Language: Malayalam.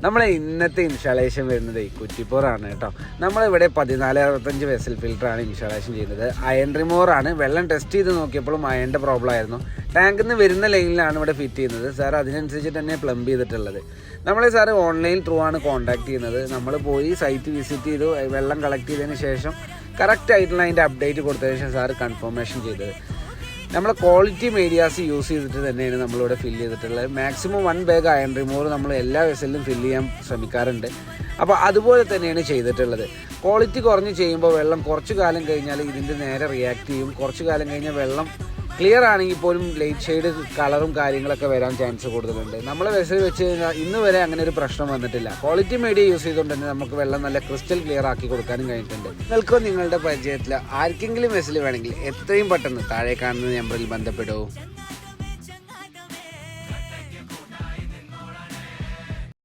നമ്മളെ ഇന്നത്തെ ഇൻസ്റ്റാളേഷൻ വരുന്നത് കുറ്റിപ്പുറാണ് കേട്ടോ. നമ്മളിവിടെ 1465 വെസൽ ഫിൽറ്ററാണ് ഇൻസ്റ്റാളേഷൻ ചെയ്യുന്നത്. അയൺ റിമൂവറാണ്. വെള്ളം ടെസ്റ്റ് ചെയ്ത് നോക്കിയപ്പോഴും അയണിൻ്റെ പ്രോബ്ലം ആയിരുന്നു. ടാങ്കിൽ നിന്ന് വരുന്ന ലൈനിലാണ് ഇവിടെ ഫിറ്റ് ചെയ്യുന്നത്. സാർ അതിനനുസരിച്ചിട്ട് തന്നെ പ്ലംബ് ചെയ്തിട്ടുള്ളത്. നമ്മളെ സാറ് ഓൺലൈൻ ത്രൂ ആണ് കോൺടാക്ട് ചെയ്യുന്നത്. നമ്മൾ പോയി സൈറ്റ് വിസിറ്റ് ചെയ്തു, വെള്ളം കളക്ട് ചെയ്തതിന് ശേഷം കറക്റ്റ് ആയിട്ടുള്ള അതിൻ്റെ അപ്ഡേറ്റ് കൊടുത്തതിന് ശേഷം സാറ് കൺഫർമേഷൻ ചെയ്തത്. നമ്മൾ ക്വാളിറ്റി മീഡിയാസ് യൂസ് ചെയ്തിട്ട് തന്നെയാണ് നമ്മളിവിടെ ഫില്ല് ചെയ്തിട്ടുള്ളത്. മാക്സിമം 1 ബാഗ് അയൺ റിമൂവർ നമ്മൾ എല്ലാ വെസലിലും ഫില്ല് ചെയ്യാൻ ശ്രമിക്കാറുണ്ട്. അപ്പോൾ അതുപോലെ തന്നെയാണ് ചെയ്തിട്ടുള്ളത്. ക്വാളിറ്റി കുറഞ്ഞ് ചെയ്യുമ്പോൾ വെള്ളം കുറച്ച് കാലം കഴിഞ്ഞാൽ ഇതിൻ്റെ നേരെ റിയാക്ട് ചെയ്യും. കുറച്ച് കാലം കഴിഞ്ഞാൽ വെള്ളം ക്ലിയർ ആണെങ്കിൽ പോലും ലൈറ്റ് ഷെയ്ഡ് കളറും കാര്യങ്ങളൊക്കെ വരാൻ ചാൻസ് കൂടുതലുണ്ട്. നമ്മളെ വെസൽ വെച്ച് കഴിഞ്ഞാൽ ഇന്ന് വരെ അങ്ങനെ ഒരു പ്രശ്നം വന്നിട്ടില്ല. ക്വാളിറ്റി മീഡിയ യൂസ് ചെയ്തുകൊണ്ട് തന്നെ നമുക്ക് വെള്ളം നല്ല ക്രിസ്റ്റൽ ക്ലിയർ ആക്കി കൊടുക്കാനും കഴിഞ്ഞിട്ടുണ്ട്. നിങ്ങൾക്കോ നിങ്ങളുടെ പരിചയത്തിൽ ആർക്കെങ്കിലും വെസൽ വേണമെങ്കിൽ എത്രയും പെട്ടെന്ന് താഴെ കാണുന്ന നമ്പറിൽ ബന്ധപ്പെടൂ.